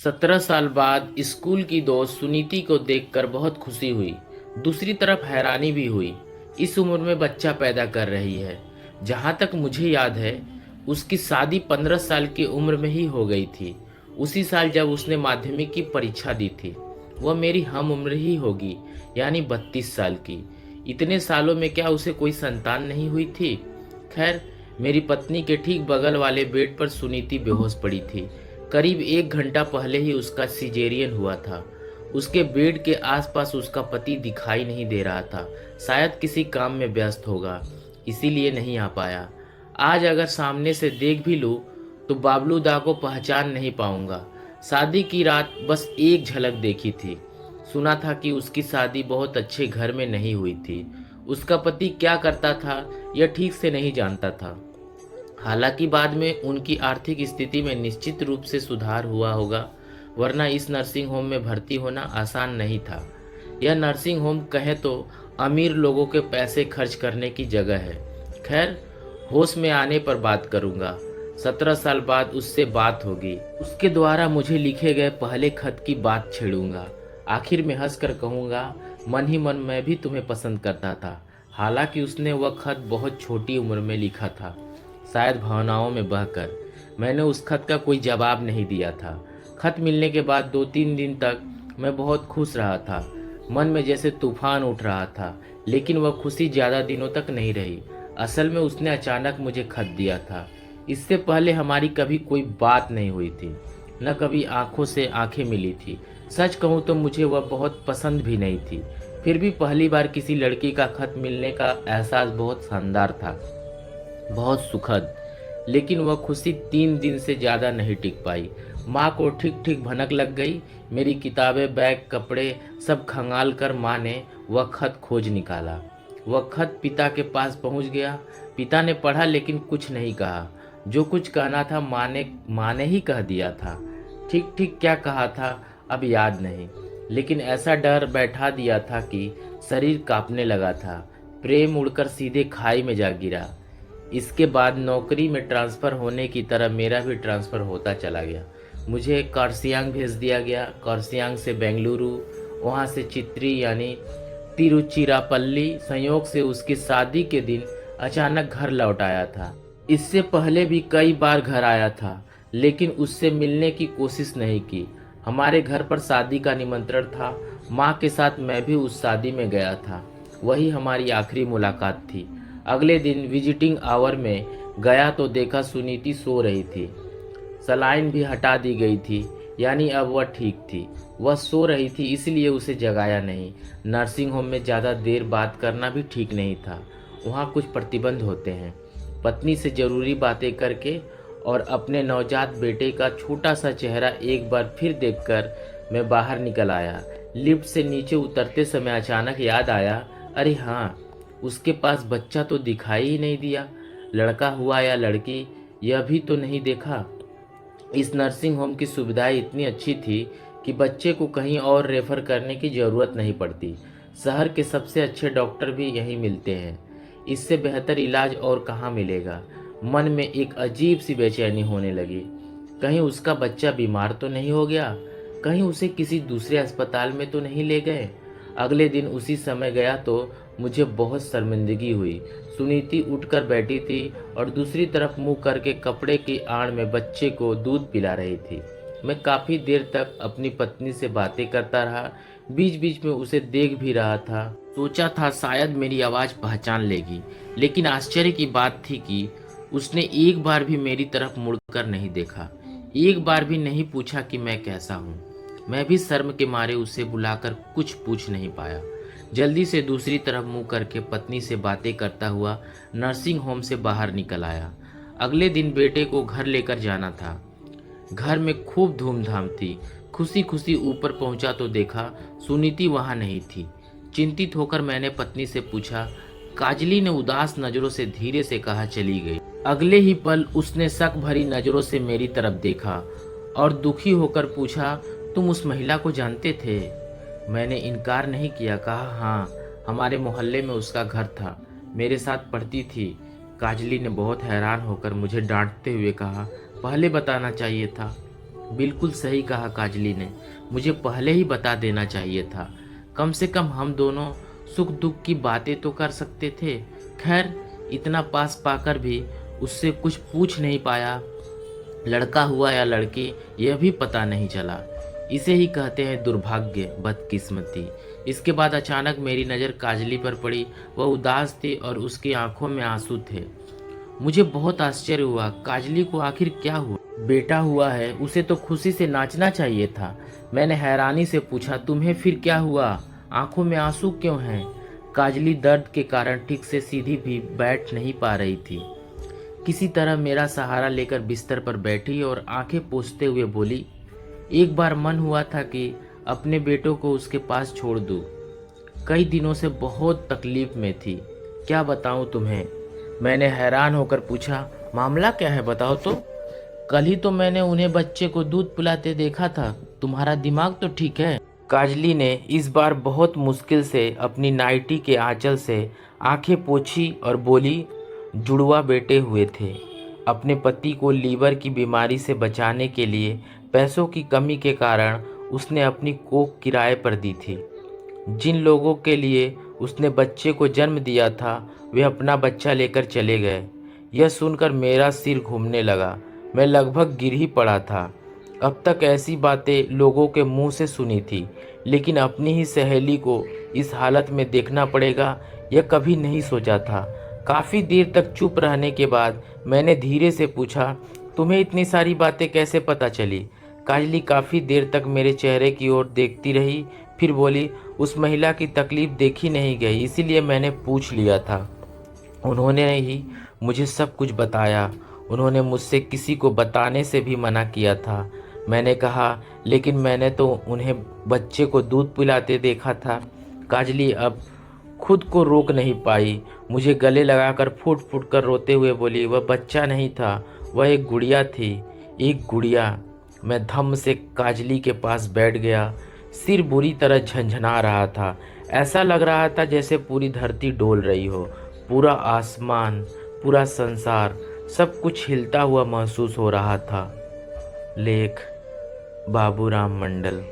17 साल बाद स्कूल की दोस्त सुनीति को देखकर बहुत खुशी हुई। दूसरी तरफ हैरानी भी हुई। इस उम्र में बच्चा पैदा कर रही है। जहाँ तक मुझे याद है उसकी शादी 15 साल की उम्र में ही हो गई थी। उसी साल जब उसने माध्यमिक की परीक्षा दी थी। वह मेरी हम उम्र ही होगी, यानी 32 साल की। इतने सालों में क्या उसे कोई संतान नहीं हुई थी? खैर, मेरी पत्नी के ठीक बगल वाले बेड पर सुनीति बेहोश पड़ी थी। करीब 1 घंटा पहले ही उसका सिजेरियन हुआ था। उसके बेड के आसपास उसका पति दिखाई नहीं दे रहा था। शायद किसी काम में व्यस्त होगा, इसीलिए नहीं आ पाया। आज अगर सामने से देख भी लूँ तो बाबलू दा को पहचान नहीं पाऊंगा। शादी की रात बस एक झलक देखी थी। सुना था कि उसकी शादी बहुत अच्छे घर में नहीं हुई थी। उसका पति क्या करता था यह ठीक से नहीं जानता था। हालांकि बाद में उनकी आर्थिक स्थिति में निश्चित रूप से सुधार हुआ होगा, वरना इस नर्सिंग होम में भर्ती होना आसान नहीं था। यह नर्सिंग होम कहे तो अमीर लोगों के पैसे खर्च करने की जगह है। खैर, होश में आने पर बात करूंगा। 17 साल बाद उससे बात होगी। उसके द्वारा मुझे लिखे गए पहले खत की बात छेड़ूंगा। आखिर में हंसकर कहूंगा, मन ही मन मैं भी तुम्हें पसंद करता था। हालांकि उसने वह खत बहुत छोटी उम्र में लिखा था, शायद भावनाओं में बहकर। मैंने उस खत का कोई जवाब नहीं दिया था। खत मिलने के बाद 2-3 दिन तक मैं बहुत खुश रहा था। मन में जैसे तूफान उठ रहा था, लेकिन वह खुशी ज़्यादा दिनों तक नहीं रही। असल में उसने अचानक मुझे खत दिया था। इससे पहले हमारी कभी कोई बात नहीं हुई थी, न कभी आंखों से आंखें मिली थी। सच कहूँ तो मुझे वह बहुत पसंद भी नहीं थी। फिर भी पहली बार किसी लड़की का खत मिलने का एहसास बहुत शानदार था, बहुत सुखद। लेकिन वह खुशी 3 दिन से ज़्यादा नहीं टिक पाई। माँ को ठीक ठीक भनक लग गई। मेरी किताबें, बैग, कपड़े सब खंगाल कर माँ ने वह खत खोज निकाला। वह खत पिता के पास पहुँच गया। पिता ने पढ़ा लेकिन कुछ नहीं कहा। जो कुछ कहना था माँ ने ही कह दिया था। ठीक ठीक क्या कहा था अब याद नहीं, लेकिन ऐसा डर बैठा दिया था कि शरीर कांपने लगा था। प्रेम उड़कर सीधे खाई में जा गिरा। इसके बाद नौकरी में ट्रांसफ़र होने की तरह मेरा भी ट्रांसफ़र होता चला गया। मुझे कार्सियांग भेज दिया गया, कार्सियांग से बेंगलुरु, वहाँ से चित्री यानी तिरुचिरापल्ली। संयोग से उसकी शादी के दिन अचानक घर लौट आया था। इससे पहले भी कई बार घर आया था, लेकिन उससे मिलने की कोशिश नहीं की। हमारे घर पर शादी का निमंत्रण था। माँ के साथ मैं भी उस शादी में गया था। वही हमारी आखिरी मुलाकात थी। अगले दिन विजिटिंग आवर में गया तो देखा सुनीति सो रही थी। सलाइन भी हटा दी गई थी, यानी अब वह ठीक थी। वह सो रही थी, इसलिए उसे जगाया नहीं। नर्सिंग होम में ज़्यादा देर बात करना भी ठीक नहीं था। वहाँ कुछ प्रतिबंध होते हैं। पत्नी से ज़रूरी बातें करके और अपने नवजात बेटे का छोटा सा चेहरा एक बार फिर देखकर मैं बाहर निकल आया। लिफ्ट से नीचे उतरते समय अचानक याद आया, अरे हाँ, उसके पास बच्चा तो दिखाई ही नहीं दिया। लड़का हुआ या लड़की, यह भी तो नहीं देखा। इस नर्सिंग होम की सुविधाएं इतनी अच्छी थी कि बच्चे को कहीं और रेफर करने की ज़रूरत नहीं पड़ती। शहर के सबसे अच्छे डॉक्टर भी यहीं मिलते हैं। इससे बेहतर इलाज और कहाँ मिलेगा। मन में एक अजीब सी बेचैनी होने लगी। कहीं उसका बच्चा बीमार तो नहीं हो गया, कहीं उसे किसी दूसरे अस्पताल में तो नहीं ले गए। अगले दिन उसी समय गया तो मुझे बहुत शर्मिंदगी हुई। सुनीति उठकर बैठी थी और दूसरी तरफ मुंह करके कपड़े की आड़ में बच्चे को दूध पिला रही थी। मैं काफ़ी देर तक अपनी पत्नी से बातें करता रहा, बीच बीच में उसे देख भी रहा था। सोचा था शायद मेरी आवाज़ पहचान लेगी, लेकिन आश्चर्य की बात थी कि उसने एक बार भी मेरी तरफ मुड़कर नहीं देखा। एक बार भी नहीं पूछा कि मैं कैसा हूँ। मैं भी शर्म के मारे उसे बुलाकर कुछ पूछ नहीं पाया। जल्दी से दूसरी तरफ मुंह करके पत्नी से बातें करता हुआ नर्सिंग होम से बाहर निकल आया। अगले दिन बेटे को घर लेकर जाना था। घर में खूब धूमधाम थी। खुशी खुशी ऊपर पहुंचा तो देखा सुनीति वहां नहीं थी। चिंतित होकर मैंने पत्नी से पूछा। काजली ने उदास नजरों से धीरे से कहा, चली गई। अगले ही पल उसने शक भरी नजरों से मेरी तरफ देखा और दुखी होकर पूछा, तुम उस महिला को जानते थे? मैंने इनकार नहीं किया, कहा हाँ, हमारे मोहल्ले में उसका घर था, मेरे साथ पढ़ती थी। काजली ने बहुत हैरान होकर मुझे डांटते हुए कहा, पहले बताना चाहिए था। बिल्कुल सही कहा काजली ने। मुझे पहले ही बता देना चाहिए था। कम से कम हम दोनों सुख दुख की बातें तो कर सकते थे। खैर, इतना पास पाकर भी उससे कुछ पूछ नहीं पाया। लड़का हुआ या लड़की यह भी पता नहीं चला। इसे ही कहते हैं दुर्भाग्य, बदकिस्मती। इसके बाद अचानक मेरी नज़र काजली पर पड़ी। वह उदास थी और उसकी आंखों में आंसू थे। मुझे बहुत आश्चर्य हुआ। काजली को आखिर क्या हुआ? बेटा हुआ है, उसे तो खुशी से नाचना चाहिए था। मैंने हैरानी से पूछा, तुम्हें फिर क्या हुआ? आंखों में आंसू क्यों हैं? काजली दर्द के कारण ठीक से सीधी भी बैठ नहीं पा रही थी। किसी तरह मेरा सहारा लेकर बिस्तर पर बैठी और आंखें पोंछते हुए बोली, एक बार मन हुआ था कि अपने बेटों को उसके पास छोड़ दूं। कई दिनों से बहुत तकलीफ में थी। क्या बताऊं तुम्हें? मैंने हैरान होकर पूछा, मामला क्या है, बताओ तो। कल ही तो मैंने उन्हें बच्चे को दूध पिलाते देखा था। तुम्हारा दिमाग तो ठीक है? काजली ने इस बार बहुत मुश्किल से अपनी नाइटी के आंचल से आंखें पोंछी और बोली, जुड़वा बेटे हुए थे। अपने पति को लीवर की बीमारी से बचाने के लिए पैसों की कमी के कारण उसने अपनी कोख किराए पर दी थी। जिन लोगों के लिए उसने बच्चे को जन्म दिया था वे अपना बच्चा लेकर चले गए। यह सुनकर मेरा सिर घूमने लगा। मैं लगभग गिर ही पड़ा था। अब तक ऐसी बातें लोगों के मुंह से सुनी थी, लेकिन अपनी ही सहेली को इस हालत में देखना पड़ेगा, यह कभी नहीं सोचा था। काफ़ी देर तक चुप रहने के बाद मैंने धीरे से पूछा, तुम्हें इतनी सारी बातें कैसे पता चली? काजली काफ़ी देर तक मेरे चेहरे की ओर देखती रही, फिर बोली, उस महिला की तकलीफ़ देखी नहीं गई, इसीलिए मैंने पूछ लिया था। उन्होंने ही मुझे सब कुछ बताया। उन्होंने मुझसे किसी को बताने से भी मना किया था। मैंने कहा, लेकिन मैंने तो उन्हें बच्चे को दूध पिलाते देखा था। काजली अब खुद को रोक नहीं पाई। मुझे गले लगाकर फूट फूट कर रोते हुए बोली, वह बच्चा नहीं था, वह एक गुड़िया थी, एक गुड़िया। मैं धम्म से काजली के पास बैठ गया। सिर बुरी तरह झंझना रहा था। ऐसा लग रहा था जैसे पूरी धरती डोल रही हो। पूरा आसमान, पूरा संसार, सब कुछ हिलता हुआ महसूस हो रहा था। लेख बाबूराम मंडल।